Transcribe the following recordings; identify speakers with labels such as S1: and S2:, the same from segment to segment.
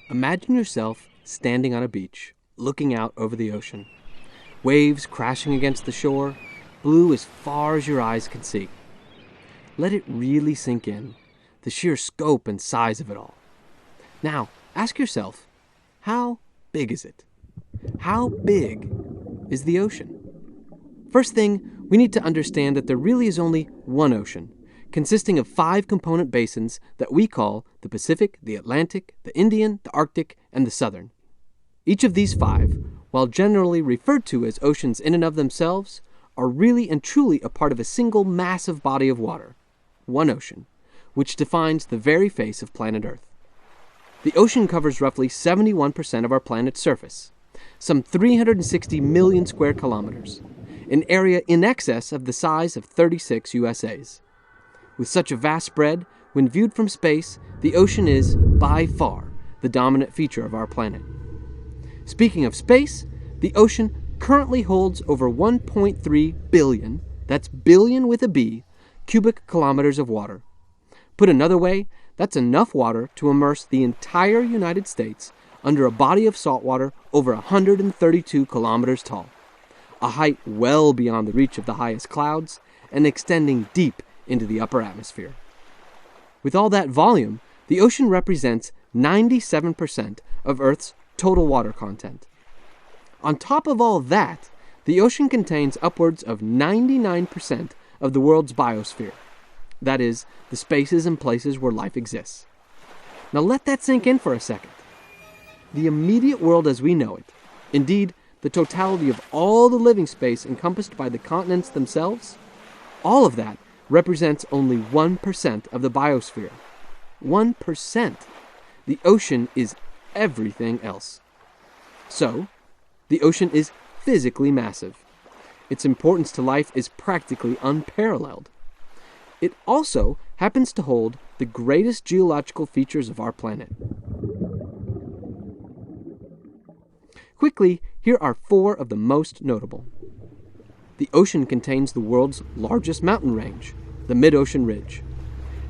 S1: Imagine yourself standing on a beach, looking out over the ocean. Waves crashing against the shore, blue as far as your eyes can see. Let it really sink in, the sheer scope and size of it all. Now, ask yourself, how big is it? How big is the ocean? First thing, we need to understand that there really is only one ocean, consisting of 5 component basins that we call the Pacific, the Atlantic, the Indian, the Arctic, and the Southern. Each of these 5, while generally referred to as oceans in and of themselves, are really and truly a part of a single massive body of water, one ocean, which defines the very face of planet Earth. The ocean covers roughly 71% of our planet's surface, some 360 million square kilometers, an area in excess of the size of 36 USAs. With such a vast spread, when viewed from space, the ocean is, by far, the dominant feature of our planet. Speaking of space, the ocean currently holds over 1.3 billion, that's billion with a B, cubic kilometers of water. Put another way, that's enough water to immerse the entire United States under a body of salt water over 132 kilometers tall, a height well beyond the reach of the highest clouds and extending deep into the upper atmosphere. With all that volume, the ocean represents 97% of Earth's total water content. On top of all that, the ocean contains upwards of 99% of the world's biosphere. That is, the spaces and places where life exists. Now let that sink in for a second. The immediate world as we know it, indeed, the totality of all the living space encompassed by the continents themselves, all of that represents only 1% of the biosphere. 1%. The ocean is everything else. So, the ocean is physically massive. Its importance to life is practically unparalleled. It also happens to hold the greatest geological features of our planet. Quickly, here are 4 of the most notable. The ocean contains the world's largest mountain range, the mid-ocean ridge.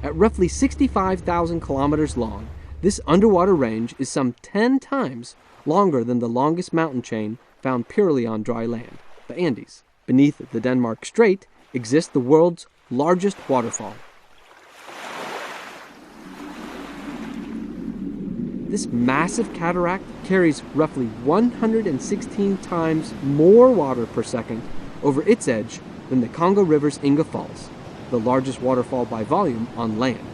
S1: At roughly 65,000 kilometers long, this underwater range is some 10 times longer than the longest mountain chain found purely on dry land, the Andes. Beneath the Denmark Strait exists the world's largest waterfall. This massive cataract carries roughly 116 times more water per second over its edge than the Congo River's Inga Falls, the largest waterfall by volume on land.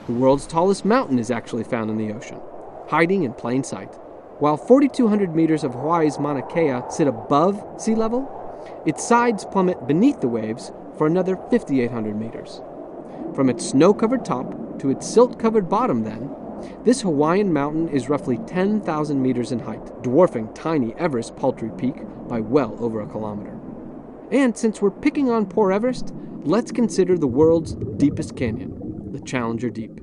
S1: The world's tallest mountain is actually found in the ocean, hiding in plain sight. While 4,200 meters of Hawaii's Mauna Kea sit above sea level, its sides plummet beneath the waves for another 5,800 meters. From its snow-covered top to its silt-covered bottom, then, this Hawaiian mountain is roughly 10,000 meters in height, dwarfing tiny Everest's paltry peak by well over a kilometer. And since we're picking on poor Everest, let's consider the world's deepest canyon, the Challenger Deep,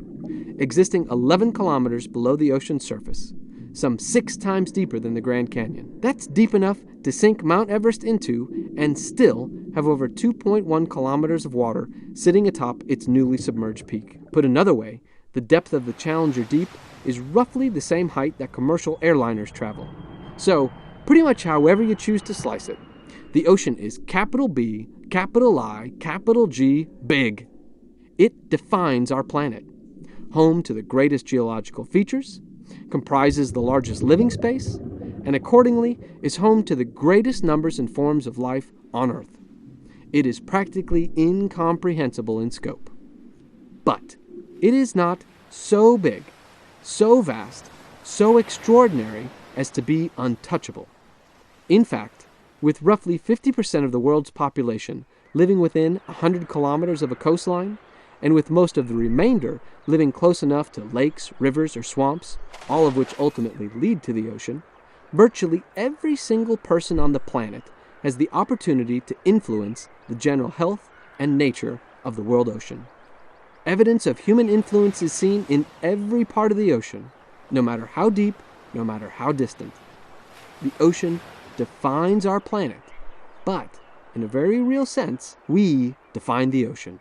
S1: existing 11 kilometers below the ocean's surface, some 6 times deeper than the Grand Canyon. That's deep enough to sink Mount Everest into and still have over 2.1 kilometers of water sitting atop its newly submerged peak. Put another way, the depth of the Challenger Deep is roughly the same height that commercial airliners travel. So, pretty much however you choose to slice it, the ocean is capital B, capital I, capital G, big. It defines our planet, home to the greatest geological features, comprises the largest living space, and accordingly is home to the greatest numbers and forms of life on Earth. It is practically incomprehensible in scope. But it is not so big, so vast, so extraordinary as to be untouchable. In fact, with roughly 50% of the world's population living within 100 kilometers of a coastline, and with most of the remainder living close enough to lakes, rivers, or swamps, all of which ultimately lead to the ocean, virtually every single person on the planet has the opportunity to influence the general health and nature of the world ocean. Evidence of human influence is seen in every part of the ocean, no matter how deep, no matter how distant. The ocean defines our planet, but in a very real sense, we define the ocean.